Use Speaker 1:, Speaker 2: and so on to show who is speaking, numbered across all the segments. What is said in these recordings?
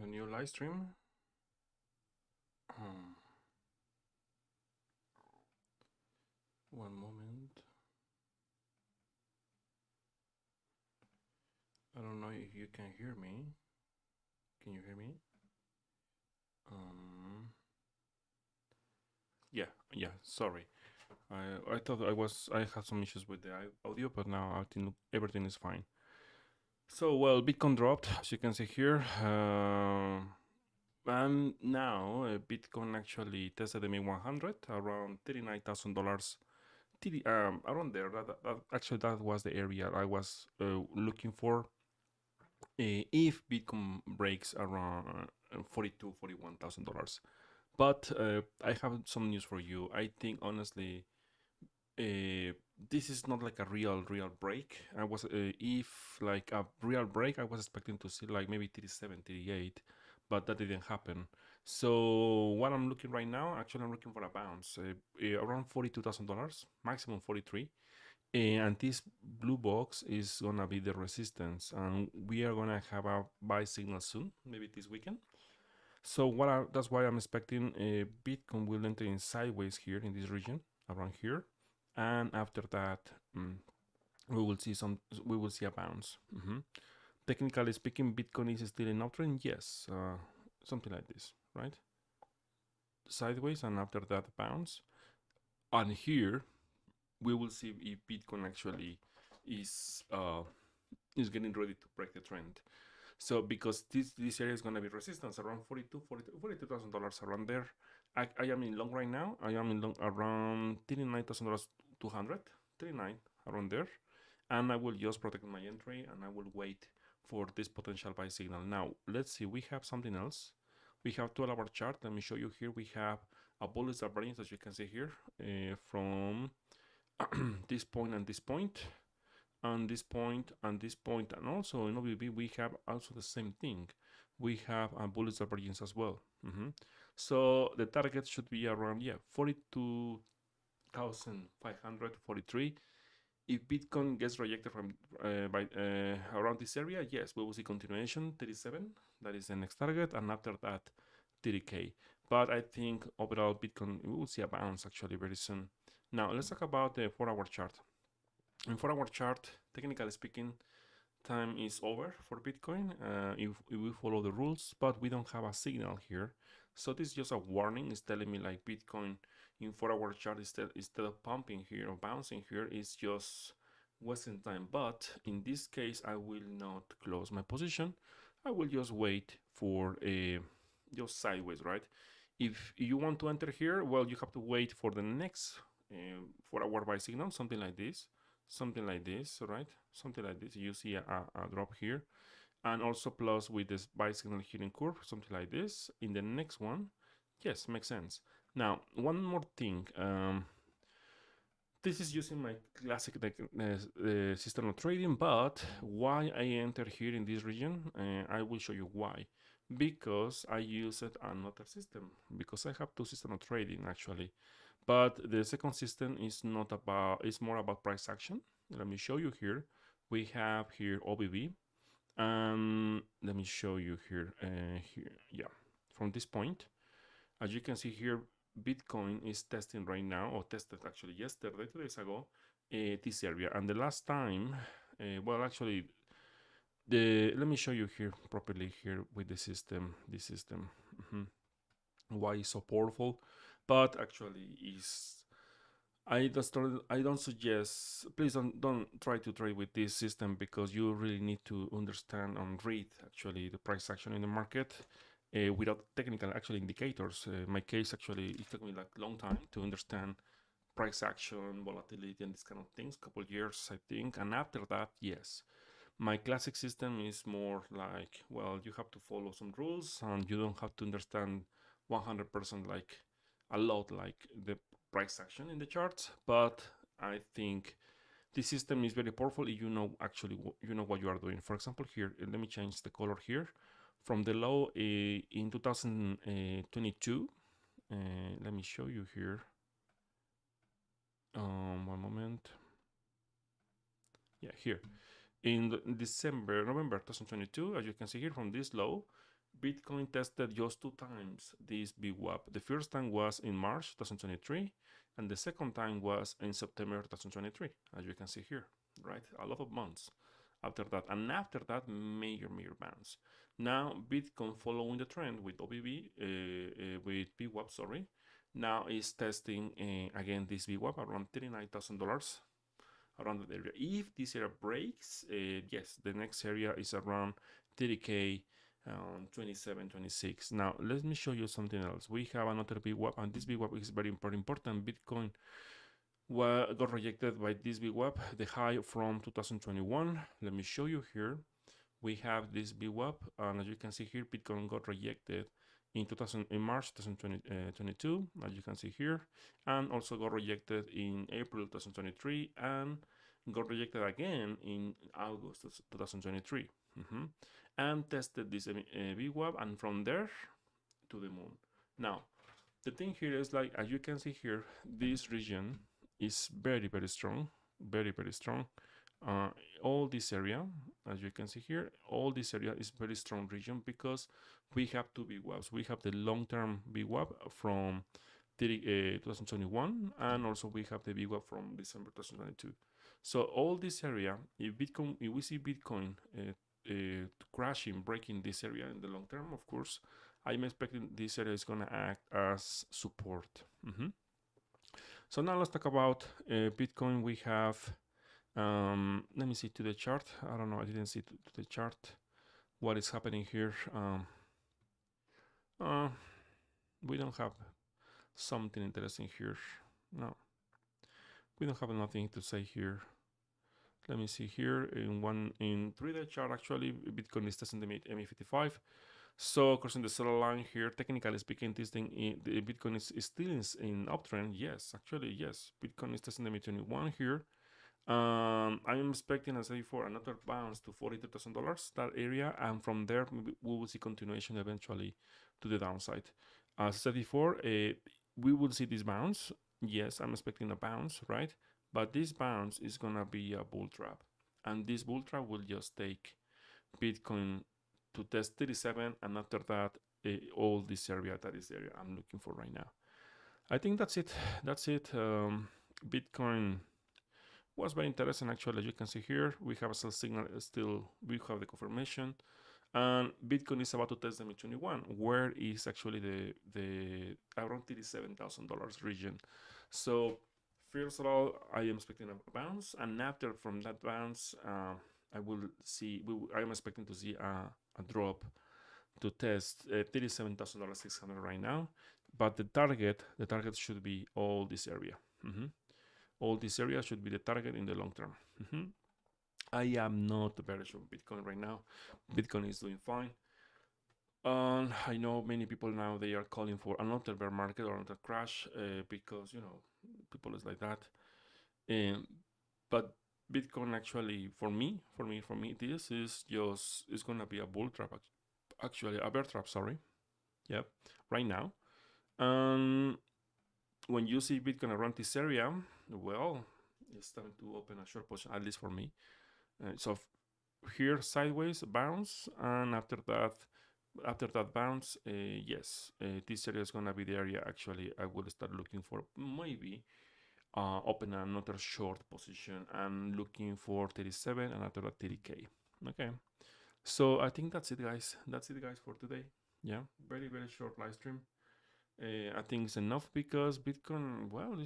Speaker 1: a new live stream. Um, One moment. I don't know if you can hear me. Can you hear me? Um, yeah. Sorry. I thought I had some issues with the audio, but now I think everything is fine. So well, Bitcoin dropped, as you can see here. And now Bitcoin actually tested the MA100 around $39,000. Around there. Actually, that was the area I was looking for. If Bitcoin breaks around $41,000. But I have some news for you. I think honestly, uh, this is not like a real break. If like a real break, I was expecting to see like maybe 37, 38, but that didn't happen. So what I'm looking right now, actually, I'm looking for a bounce around $42,000, maximum 43. And this blue box is gonna be the resistance, and we are gonna have a buy signal soon, maybe this weekend. So that's why I'm expecting Bitcoin will enter in sideways here in this region around here, and after that mm, we will see a bounce. Technically speaking, Bitcoin is still in uptrend. Yes, something like this, right? Sideways, and after that bounce, and here we will see if Bitcoin actually is uh, is getting ready to break the trend. So because this area is going to be resistance around $42,000 around there. I am in long right now. I am in long around $39,000 200 39 around there, and I will just protect my entry and I will wait for this potential buy signal. Now let's see. We have something else. We have 12-hour chart. Let me show you here. We have a bullish variance, as you can see here, from this point and this point and this point and this point, and also in OBB we have also the same thing. We have a bullish divergence as well. So the target should be around 42,543. If Bitcoin gets rejected from by around this area, yes, we will see continuation 37. That is the next target, and after that 30K. But I think overall Bitcoin, we will see a bounce actually very soon. Now let's talk about the 4-hour chart. In 4-hour chart, technically speaking, time is over for Bitcoin if we follow the rules, but we don't have a signal here. So this is just a warning. It's telling me like Bitcoin in 4-hour chart instead of pumping here or bouncing here is just wasting time. But in this case, I will not close my position. I will just wait for a just sideways, right? If you want to enter here, well, you have to wait for the next 4-hour buy signal, something like this, right? Something like this. You see a drop here, and also plus with this buy signal here in curve, something like this. In the next one, yes, makes sense. Now, one more thing. This is using my classic system of trading, but why I enter here in this region, I will show you why. Because I used another system, because I have two systems of trading actually. But the second system is not about, it's more about price action. Let me show you here. We have here OBB. Let me show you here, yeah, from this point. As you can see here, Bitcoin is testing right now, or tested actually yesterday, 2 days ago, this area. And the last time, well, actually, let me show you here properly here with the system, this system. Why it's so powerful, but actually is I don't suggest, please don't try to trade with this system, because you really need to understand and read actually the price action in the market without technical actual indicators. My case actually, it took me like a long time to understand price action, volatility, and this kind of things, couple years I think. And after that, yes, my classic system is more like, well, you have to follow some rules and you don't have to understand 100% like a lot like the price action in the charts. But I think this system is very powerful if you know actually you know what you are doing. For example, here, let me change the color here. From the low in 2022, let me show you here. One moment. Yeah, here in November 2022, as you can see here from this low, Bitcoin tested just 2 times this VWAP. The first time was in March 2023, and the second time was in September 2023, as you can see here, right? A lot of months after that, and after that, major bounce. Now, Bitcoin following the trend with OBV, with VWAP, sorry, now is testing again this VWAP around $39,000 around that area. If this area breaks, yes, the next area is around 30K, 27, 26. Now, let me show you something else. We have another VWAP, and this VWAP is very important. Bitcoin got rejected by this VWAP, the high from 2021. Let me show you here. We have this VWAP, and as you can see here, Bitcoin got rejected in March 2022, as you can see here, and also got rejected in April 2023, and got rejected again in August 2023, and tested this VWAP, and from there to the moon. Now, the thing here is, like, as you can see here, this region is very strong, very strong. All this area, as you can see here, all this area is very strong region because we have two VWAPs. We have the long-term VWAP from 2021, and also we have the VWAP from December 2022. So all this area, if we see Bitcoin crashing, breaking this area in the long term, of course, I'm expecting this area is gonna act as support. So now let's talk about Bitcoin. We have, let me see to the chart. I don't know, I didn't see to the chart what is happening here. We don't have something interesting here. No, we don't have nothing to say here. Let me see here in 3-day chart. Actually, Bitcoin is testing the MA55. So crossing the seller line here, technically speaking, this thing, the Bitcoin is still in uptrend. Yes, actually, yes, Bitcoin is testing the MA21 here. I'm expecting, as I said before, another bounce to $42,000, that area, and from there we will see continuation eventually to the downside. As I said before, we will see this bounce. Yes, I'm expecting a bounce, right? But this bounce is gonna be a bull trap, and this bull trap will just take Bitcoin to test 37, and after that, all this area, that is the area I'm looking for right now. I think that's it. Bitcoin was very interesting, actually. As you can see here, we have a sell signal still, we have the confirmation, and Bitcoin is about to test the MA21, where is actually the around $37,000 region. So first of all, I am expecting a bounce, and after from that bounce, I'm expecting to see a drop to test $37,600 right now, but the target should be all this area. All this area should be the target in the long term. I am not very sure Bitcoin right now. Bitcoin is doing fine. I know many people now, they are calling for another bear market or another crash because, you know, people is like that. But Bitcoin actually, for me, this is gonna be a bull trap, actually a bear trap. Sorry, yep, right now. When you see Bitcoin around this area, well, it's time to open a short position, at least for me. So here sideways bounce, and after that bounce, yes, this area is gonna be the area. Actually, I will start looking for maybe open another short position and looking for 37 and after that 30K. Okay, so I think that's it, guys. For today. Yeah, very short live stream. I think it's enough because Bitcoin, well,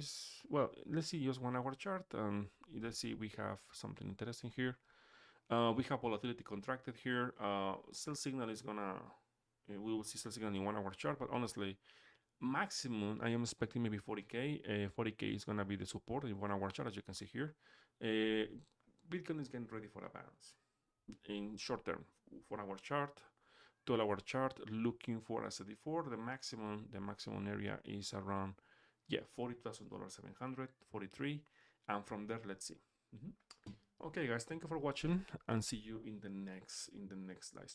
Speaker 1: let's see just 1 hour chart, and let's see, we have something interesting here. We have volatility contracted here. Sell signal is gonna, we will see sell signal in 1 hour chart, but honestly, maximum I am expecting maybe 40K. 40K is gonna be the support in 1 hour chart, as you can see here. Bitcoin is getting ready for a bounce in short term. 4 hour chart, 12 hour chart, looking for, as I said before, the maximum area is around, yeah, $40,743, and from there, let's see. Okay, guys, thank you for watching, and see you in the next live stream.